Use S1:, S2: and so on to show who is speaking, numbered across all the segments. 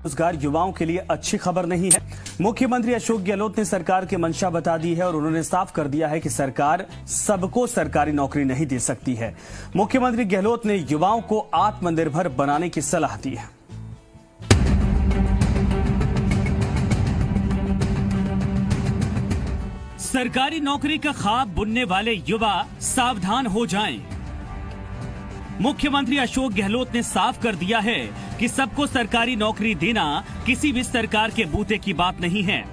S1: रोजगार युवाओं के लिए अच्छी खबर नहीं है। मुख्यमंत्री अशोक गहलोत ने सरकार की मंशा बता दी है और उन्होंने साफ कर दिया है कि सरकार सबको सरकारी नौकरी नहीं दे सकती है। मुख्यमंत्री गहलोत ने युवाओं को आत्मनिर्भर बनाने की सलाह दी है।
S2: सरकारी नौकरी का ख्वाब बुनने वाले युवा सावधान हो जाएं। मुख्यमंत्री अशोक गहलोत ने साफ कर दिया है कि सबको सरकारी नौकरी देना किसी भी सरकार के बूते की बात नहीं है।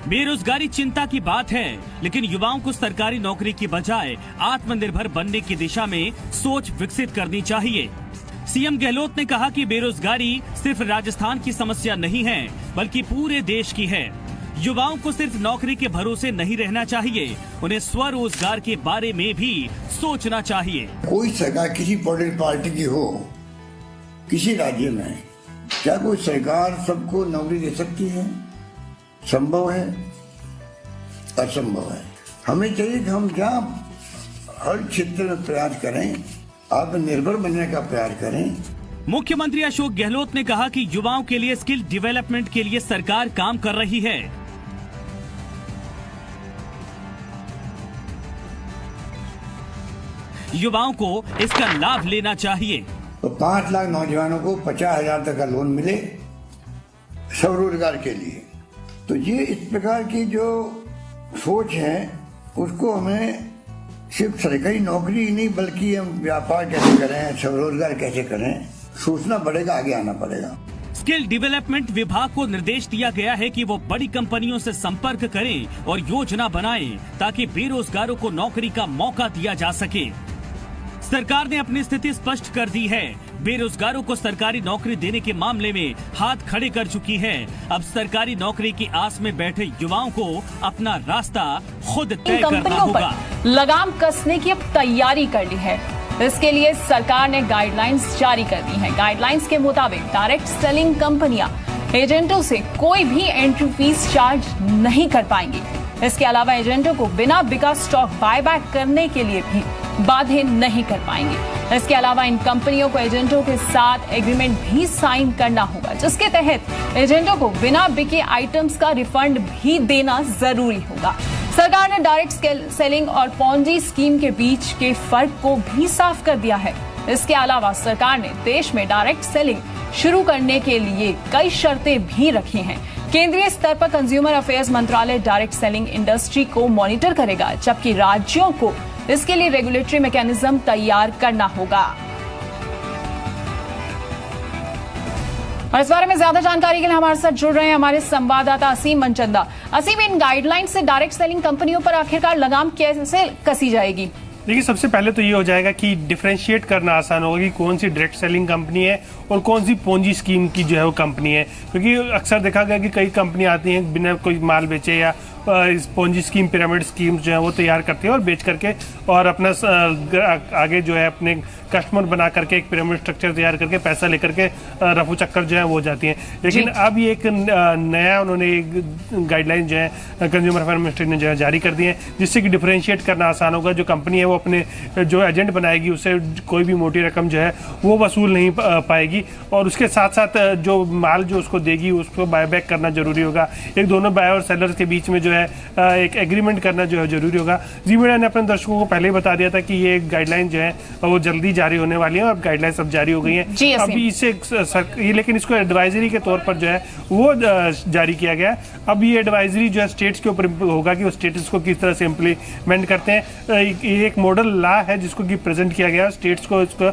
S2: बेरोजगारी चिंता की बात है, लेकिन युवाओं को सरकारी नौकरी की बजाय आत्मनिर्भर बनने की दिशा में सोच विकसित करनी चाहिए। सीएम गहलोत ने कहा कि बेरोजगारी सिर्फ राजस्थान की समस्या नहीं है, बल्कि पूरे देश की है। युवाओं को सिर्फ नौकरी के भरोसे नहीं रहना चाहिए, उन्हें स्वरोजगार के बारे में भी सोचना चाहिए।
S3: कोई सरकार किसी पॉलिटिकल पार्टी की हो, किसी राज्य में, क्या कोई सरकार सबको नौकरी दे सकती है? संभव है? असंभव है। हमें चाहिए कि हम जहाँ हर क्षेत्र में प्रयास करें, आत्मनिर्भर बनने का प्रयास करें।
S2: मुख्यमंत्री अशोक गहलोत ने कहा कि युवाओं के लिए स्किल डेवलपमेंट के लिए सरकार काम कर रही है। युवाओं को इसका लाभ लेना चाहिए।
S3: तो 5 लाख नौजवानों को 50,000 तक का लोन मिले स्वरोजगार के लिए। तो ये इस प्रकार की जो सोच है, उसको हमें सिर्फ सरकारी नौकरी ही नहीं, बल्कि हम व्यापार कैसे करें, स्वरोजगार कैसे करें, सोचना पड़ेगा, आगे आना पड़ेगा।
S2: स्किल डेवलपमेंट विभाग को निर्देश दिया गया है कि वो बड़ी कंपनियों से संपर्क करें और योजना बनाएं, ताकि बेरोजगारों को नौकरी का मौका दिया जा सके। सरकार ने अपनी स्थिति स्पष्ट कर दी है। बेरोजगारों को सरकारी नौकरी देने के मामले में हाथ खड़े कर चुकी है। अब सरकारी नौकरी की आस में बैठे युवाओं को अपना रास्ता खुद तय करना होगा।
S4: लगाम कसने की अब तैयारी कर ली है। इसके लिए सरकार ने गाइडलाइंस जारी कर दी हैं। गाइडलाइंस के मुताबिक डायरेक्ट सेलिंग कंपनियां एजेंटों से कोई भी एंट्री फीस चार्ज नहीं कर पाएंगी। इसके अलावा एजेंटों को बिना बिका स्टॉक बायबैक करने के लिए भी बाध्य नहीं कर पाएंगे। इसके अलावा इन कंपनियों को एजेंटों के साथ एग्रीमेंट भी साइन करना होगा, जिसके तहत एजेंटों को बिना बिके आइटम्स का रिफंड भी देना जरूरी होगा। सरकार ने डायरेक्ट सेलिंग और पॉन्जी स्कीम के बीच के फर्क को भी साफ कर दिया है। इसके अलावा सरकार ने देश में डायरेक्ट सेलिंग शुरू करने के लिए कई शर्तें भी रखी हैं। केंद्रीय स्तर पर कंज्यूमर अफेयर्स मंत्रालय डायरेक्ट सेलिंग इंडस्ट्री को मॉनिटर करेगा, जबकि राज्यों को इसके लिए रेगुलेटरी मैकेनिज्म तैयार करना होगा। और इस बारे में ज्यादा जानकारी के लिए हमारे साथ जुड़ रहे हैं हमारे संवाददाता असीम मनचंदा। असीम, इन गाइडलाइन से डायरेक्ट सेलिंग कंपनियों पर आखिरकार लगाम कैसे कसी जाएगी?
S5: देखिए, सबसे पहले तो ये हो जाएगा कि डिफरेंशिएट करना आसान होगा कि कौन सी डायरेक्ट सेलिंग कंपनी है और कौन सी पोंजी स्कीम की जो है वो कंपनी है। क्योंकि अक्सर देखा गया कि कई कंपनियां आती हैं बिना कोई माल बेचे या इस पोंजी स्कीम, पिरामिड स्कीम जो है वो तैयार करती है और बेच करके और अपना आगे जो है अपने कस्टमर बना करके एक पिरामिड स्ट्रक्चर तैयार करके पैसा लेकर के रफू चक्कर जो है वो हो जाती हैं। लेकिन अब ये एक नया उन्होंने गाइडलाइन जो है कंज्यूमर अफेयर मिनिस्ट्री ने जो है जारी कर दी है, जिससे कि डिफरेंशिएट करना आसान होगा। जो कंपनी है वो अपने जो एजेंट बनाएगी उससे कोई भी मोटी रकम जो है वो वसूल नहीं पाएगी, और उसके साथ साथ जो माल जो उसको देगी उसको बायबैक करना जरूरी होगा। एक दोनों बायर और सेलर के बीच में जो है एक एग्रीमेंट करना जो है जरूरी होगा। जी मीडिया ने अपने दर्शकों को पहले ही बता दिया था कि ये गाइडलाइन जो है वो जल्दी जारी होने वाली है और गाइडलाइंस अब जारी हो गई हैं। अभी इसे लेकिन इसको एडवाइजरी के तौर पर जो है वो जारी किया गया। अब ये एडवाइजरी जो है स्टेट्स के ऊपर होगा कि वो स्टेट्स को किस तरह से इम्प्लीमेंट करते हैं। ये एक मॉडल लॉ है जिसको कि प्रेजेंट किया गया। स्टेट्स को इसको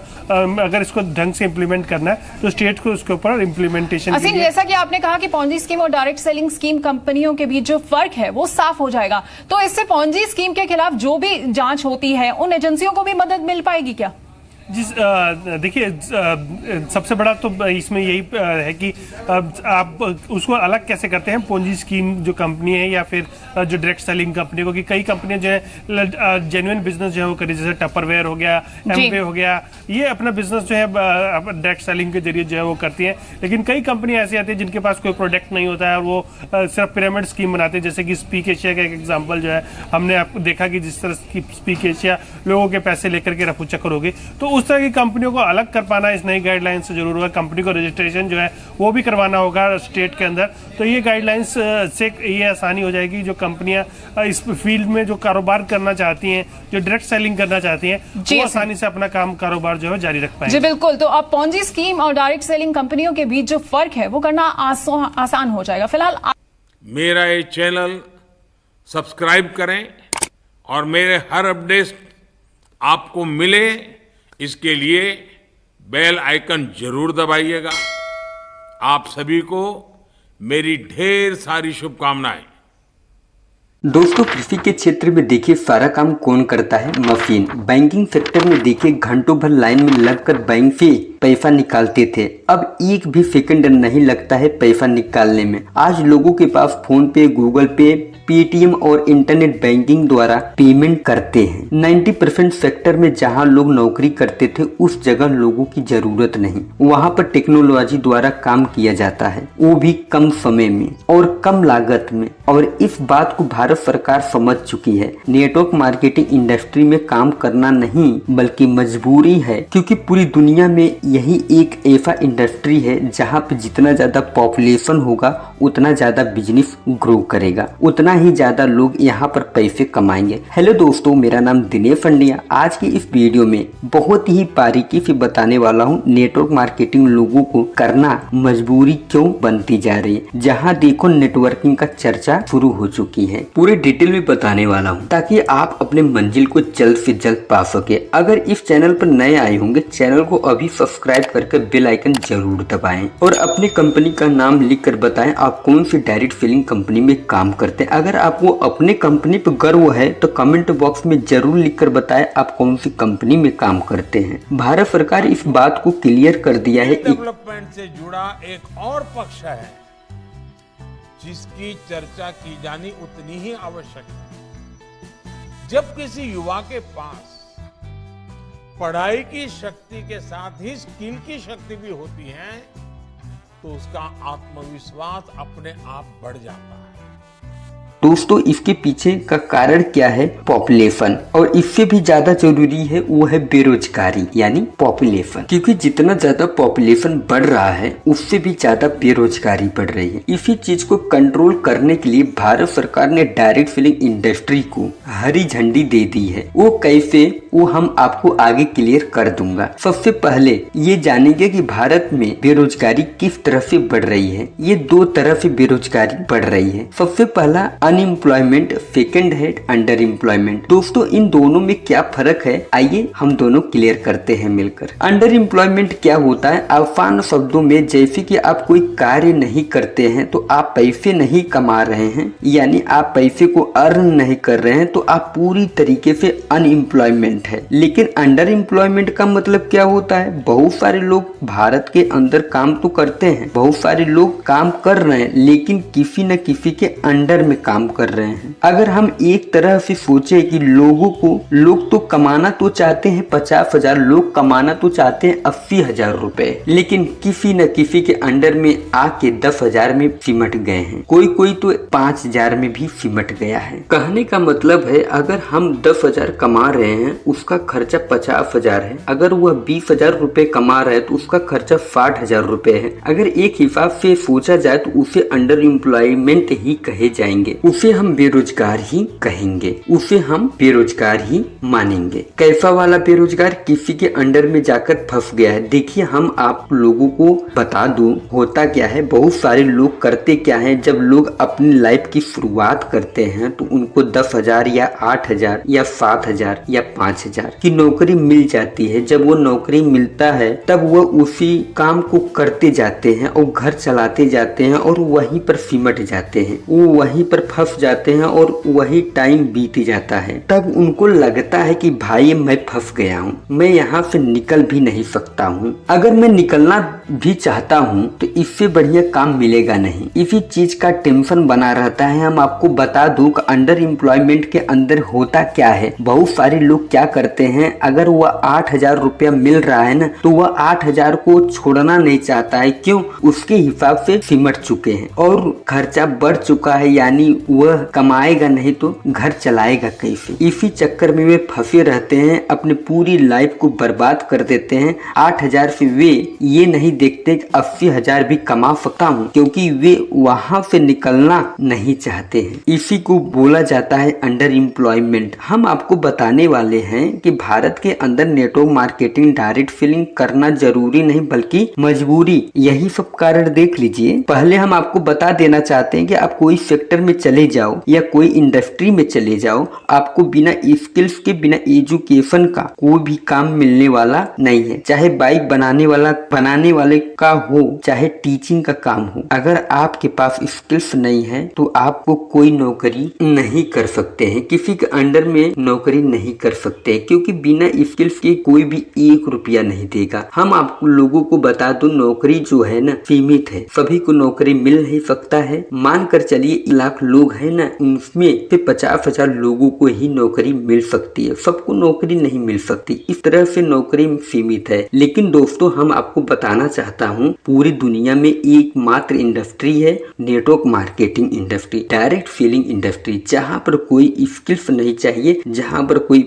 S5: अगर इसको ढंग से इम्प्लीमेंट करना है तो स्टेट को उसके ऊपर इम्प्लीमेंटेशन।
S4: जैसा कि आपने कहा कि पॉन्जी स्कीम और डायरेक्ट सेलिंग स्कीम कंपनियों के बीच जो फर्क है वो साफ हो जाएगा, तो इससे पॉन्जी स्कीम के खिलाफ जो भी जांच होती है उन एजेंसियों को भी मदद मिल पाएगी क्या?
S5: देखिए, सबसे बड़ा तो इसमें यही है कि आप उसको अलग कैसे करते हैं पोंजी स्कीम जो कंपनी है या फिर जो डायरेक्ट सेलिंग कंपनी को। कि कई कंपनियां जो है जेन्युइन बिजनेस जो है वो करी, जैसे टपरवेयर हो गया, एमवे हो गया, ये अपना बिजनेस जो है डायरेक्ट सेलिंग के जरिए जो है वो करती है। लेकिन कई कंपनियां ऐसी आती है जिनके पास कोई प्रोडक्ट नहीं होता है और वो सिर्फ पिरामिड स्कीम बनाते हैं। जैसे कि स्पीक एशिया का एक एग्जाम्पल जो है हमने आपको देखा कि जिस तरह की स्पीक एशिया लोगों के पैसे लेकर के रफू चक्कर हो गई, तो उस तरह की कंपनियों को अलग कर पाना इस नई गाइडलाइन से जरूर होगा। कंपनी को रजिस्ट्रेशन जो है वो भी करवाना होगा स्टेट के अंदर। तो ये गाइडलाइंस से ये आसानी हो जाएगी, जो कंपनियां इस फील्ड में जो कारोबार करना चाहती हैं, जो डायरेक्ट सेलिंग करना चाहती हैं, वो आसानी से अपना कारोबार जो है जारी रख पाएंगे।
S4: जी बिल्कुल। तो अब पॉन्जी स्कीम और डायरेक्ट सेलिंग कंपनियों के बीच जो फर्क है वो करना आसान हो जाएगा। फिलहाल
S6: मेरा ये चैनल सब्सक्राइब करें और मेरे हर अपडेट आपको मिले, इसके लिए बेल आइकन जरूर दबाइएगा। आप सभी को मेरी ढेर सारी शुभकामनाएं।
S7: दोस्तों, कृषि के क्षेत्र में देखिए सारा काम कौन करता है? मशीन। बैंकिंग सेक्टर में देखिए घंटों भर लाइन में लगकर बैंक से पैसा निकालते थे, अब एक भी सेकंड नहीं लगता है पैसा निकालने में। आज लोगों के पास फोन पे, गूगल पे, पेटीएम और इंटरनेट बैंकिंग द्वारा पेमेंट करते हैं। 90% सेक्टर में जहां लोग नौकरी करते थे उस जगह लोगों की जरूरत नहीं, वहां पर टेक्नोलॉजी द्वारा काम किया जाता है, वो भी कम समय में और कम लागत में। और इस बात को भारत सरकार समझ चुकी है। नेटवर्क मार्केटिंग इंडस्ट्री में काम करना नहीं बल्कि मजबूरी है, क्योंकि पूरी दुनिया में यही एक ऐसा इंडस्ट्री है जहाँ पे जितना ज्यादा पॉपुलेशन होगा उतना ज्यादा बिजनेस ग्रो करेगा, उतना ही ज्यादा लोग यहाँ पर पैसे कमाएंगे। हेलो दोस्तों, मेरा नाम दिनेश पंड्या। आज की इस वीडियो में बहुत ही बारीकी से बताने वाला हूँ नेटवर्क मार्केटिंग लोगों को करना मजबूरी क्यों बनती जा रही है। जहाँ देखो नेटवर्किंग का चर्चा शुरू हो चुकी है, पूरे डिटेल में बताने वाला हूँ ताकि आप अपने मंजिल को जल्द से जल्द पा सके। अगर इस चैनल पर नए आए होंगे, चैनल को अभी सब्सक्राइब करके बेल आइकन जरूर दबाएं और अपनी कंपनी का नाम लिख कर बताएं आप कौन सी डायरेक्ट सेलिंग कंपनी में काम करते हैं। अगर आपको अपने कंपनी पर गर्व है तो कमेंट बॉक्स में जरूर लिख कर बताएं आप कौन सी कंपनी में काम करते हैं। भारत सरकार इस बात को क्लियर कर दिया है।
S6: डेवलपमेंट से जुड़ा एक और पक्ष है जिसकी चर्चा की जानी उतनी ही आवश्यक है। जब किसी युवा के पास पढ़ाई की शक्ति के साथ ही स्किल की शक्ति भी होती है तो उसका आत्मविश्वास अपने आप बढ़ जाता है।
S7: दोस्तों, इसके पीछे का कारण क्या है? पॉपुलेशन। और इससे भी ज्यादा जरूरी है वो है बेरोजगारी यानी पॉपुलेशन, क्योंकि जितना ज्यादा पॉपुलेशन बढ़ रहा है उससे भी ज्यादा बेरोजगारी बढ़ रही है। इसी चीज को कंट्रोल करने के लिए भारत सरकार ने डायरेक्ट सेलिंग इंडस्ट्री को हरी झंडी दे दी है। वो कैसे, वो हम आपको आगे क्लियर कर दूंगा। सबसे पहले ये जानेंगे कि भारत में बेरोजगारी किस तरह से बढ़ रही है। ये दो तरह से बेरोजगारी बढ़ रही है। सबसे पहला अनएम्प्लॉयमेंट, सेकेंड है अंडर एम्प्लॉयमेंट। दोस्तों, इन दोनों में क्या फर्क है, आइए हम दोनों क्लियर करते हैं मिलकर। अंडर एम्प्लॉयमेंट क्या होता है? आसान शब्दों में जैसे कि आप कोई कार्य नहीं करते हैं तो आप पैसे नहीं कमा रहे हैं, यानी आप पैसे को अर्न नहीं कर रहे हैं, तो आप पूरी तरीके से अनएम्प्लॉयमेंट है। लेकिन अंडर एम्प्लॉयमेंट का मतलब क्या होता है? बहुत सारे लोग भारत के अंदर काम तो करते हैं, बहुत सारे लोग काम कर रहे हैं, लेकिन किसी न किसी के अंडर में काम कर रहे हैं। अगर हम एक तरह से सोचे कि लोग तो कमाना तो चाहते हैं 50,000, लोग कमाना तो चाहते हैं 80,000 रुपए, लेकिन किसी न किसी के अंडर में आके 10,000 में सिमट गए हैं, कोई तो 5,000 में भी सिमट गया है। कहने का मतलब है अगर हम 10,000 कमा रहे हैं उसका खर्चा 50,000 है, अगर वह 20,000 रुपए कमा रहा है तो उसका खर्चा 60,000 रुपए है। अगर एक हिसाब से सोचा जाए तो उसे अंडर एम्प्लॉयमेंट ही कहे जाएंगे, उसे हम बेरोजगार ही कहेंगे, उसे हम बेरोजगार ही मानेंगे। कैसा वाला बेरोजगार? किसी के अंडर में जाकर फंस गया है। देखिए, हम आप लोगों को बता दूं होता क्या है। बहुत सारे लोग करते क्या है, जब लोग अपनी लाइफ की शुरुआत करते हैं तो उनको 10,000 या 8,000 या 7,000 या 5,000 की नौकरी मिल जाती है। जब वो नौकरी मिलता है तब वो उसी काम को करते जाते हैं और घर चलाते जाते हैं और वहीं पर सिमट जाते हैं, वो वहीं पर फंस जाते हैं और वही टाइम बीत जाता है। तब उनको लगता है कि भाई मैं फंस गया हूँ, मैं यहाँ से निकल भी नहीं सकता हूँ। अगर मैं निकलना भी चाहता हूँ तो इससे बढ़िया काम मिलेगा नहीं, इसी चीज का टेंशन बना रहता है। हम आपको बता दूं कि अंडर एम्प्लॉयमेंट के अंदर होता क्या है। बहुत सारे लोग क्या करते हैं, अगर वह 8,000 रुपया मिल रहा है ना तो वह 8,000 को छोड़ना नहीं चाहता है। क्यों? उसके हिसाब से सिमट चुके हैं और खर्चा बढ़ चुका है, यानी वह कमाएगा नहीं तो घर चलाएगा कैसे। इसी चक्कर में वे फंसे रहते हैं, अपनी पूरी लाइफ को बर्बाद कर देते हैं। 8,000 से वे ये नहीं देखते कि 80,000 भी कमा सकता हूँ, क्योंकि वे वहां से निकलना नहीं चाहते हैं। इसी को बोला जाता है अंडर एम्प्लॉयमेंट। हम आपको बताने वाले हैं कि भारत के अंदर नेटवर्क मार्केटिंग, डायरेक्ट सेलिंग करना जरूरी नहीं बल्कि मजबूरी। यही सब कारण देख लीजिए। पहले हम आपको बता देना चाहते हैं कि आप कोई सेक्टर में चले जाओ या कोई इंडस्ट्री में चले जाओ, आपको बिना स्किल्स के, बिना एजुकेशन का कोई भी काम मिलने वाला नहीं है। चाहे बाइक बनाने वाले का हो, चाहे टीचिंग का काम हो, अगर आपके पास स्किल्स नहीं है तो आपको कोई नौकरी नहीं कर सकते हैं, किसी के अंडर में नौकरी नहीं कर सकते, क्योंकि बिना स्किल्स के कोई भी 1 रुपया नहीं देगा। हम आप लोगों को बता दो, नौकरी जो है ना सीमित है, सभी को नौकरी मिल नहीं सकता है। मानकर चलिए 1 लाख लोग हैं ना, उनमें से 50,000 लोगों को ही नौकरी मिल सकती है, सबको नौकरी नहीं मिल सकती। इस तरह से नौकरी सीमित है। लेकिन दोस्तों, हम आपको बताना चाहता हूँ, पूरी दुनिया में एकमात्र इंडस्ट्री है network marketing industry, direct selling industry, जहाँ पर कोई स्किल्स नहीं चाहिए, जहाँ पर कोई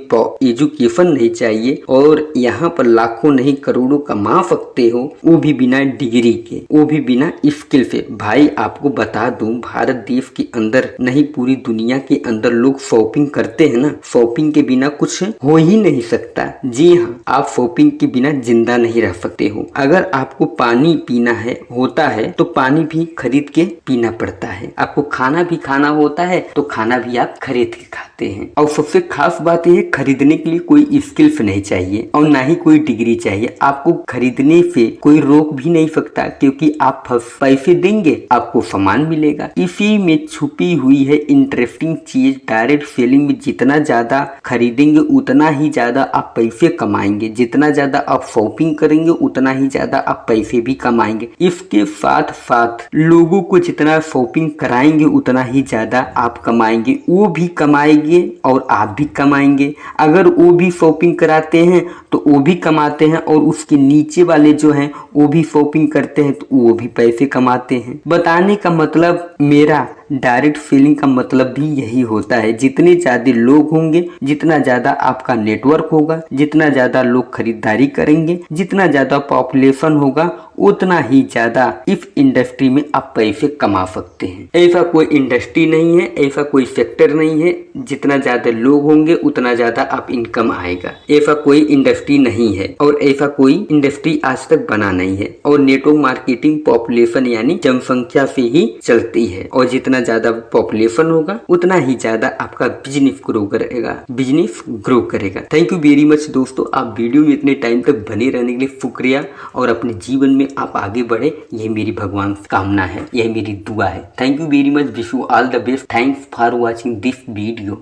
S7: एजुकेशन नहीं चाहिए, और यहाँ पर लाखों नहीं करोड़ों कमा सकते हो, वो भी बिना डिग्री के, वो भी बिना स्किल से। भाई आपको बता दूं, भारत देश के अंदर नहीं पूरी दुनिया के अंदर लोग शॉपिंग करते हैं ना, शॉपिंग के बिना कुछ हो ही नहीं सकता। जी हाँ, आप शॉपिंग के बिना जिंदा नहीं रह सकते हो। अगर आपको पानी पीना होता है तो पानी भी खरीद के पीना पड़ता है। आपको खाना भी खाना होता है तो खाना भी आप खरीद के खाते हैं। और सबसे खास बात यह है, खरीदने के लिए कोई स्किल्स नहीं चाहिए और ना ही कोई डिग्री चाहिए। आपको खरीदने से कोई रोक भी नहीं सकता, क्योंकि आप पैसे देंगे आपको सामान मिलेगा। इसी में छुपी हुई है इंटरेस्टिंग चीज। डायरेक्ट सेलिंग में जितना ज्यादा खरीदेंगे उतना ही ज्यादा आप पैसे कमाएंगे, जितना ज्यादा आप शॉपिंग करेंगे उतना ही ज्यादा आप पैसे भी कमाएंगे। इसके साथ साथ लोगों को जितना शॉपिंग कराएंगे उतना ही ज्यादा आप कमाएंगे, वो भी कमाएंगे और आप भी कमाएंगे। अगर वो भी शॉपिंग कराते हैं तो वो भी कमाते हैं, और उसके नीचे वाले जो हैं वो भी शॉपिंग करते हैं तो वो भी पैसे कमाते हैं। बताने का मतलब मेरा, डायरेक्ट सेलिंग का मतलब भी यही होता है। जितने ज्यादा लोग होंगे, जितना ज्यादा आपका नेटवर्क होगा, जितना ज्यादा लोग खरीदारी करेंगे, जितना ज्यादा पॉपुलेशन होगा, उतना ही ज्यादा इस इंडस्ट्री में आप पैसे कमा सकते हैं। ऐसा कोई इंडस्ट्री नहीं है, ऐसा कोई सेक्टर नहीं है, जितना ज्यादा लोग होंगे उतना ज्यादा आप इनकम आएगा। ऐसा कोई इंडस्ट्री नहीं है और ऐसा कोई इंडस्ट्री आज तक बना नहीं है। और नेटवर्क मार्केटिंग पॉपुलेशन यानी जनसंख्या से ही चलती है, और जितना ज्यादा पॉपुलेशन होगा उतना ही ज्यादा आपका बिजनेस ग्रो करेगा। थैंक यू वेरी मच दोस्तों, आप वीडियो में इतने टाइम तक बने रहने के लिए शुक्रिया, और अपने जीवन में आप आगे बढ़े, यही मेरी भगवान से कामना है, यही मेरी दुआ है। Thank you very much, wish you all the best. Thanks for watching this video.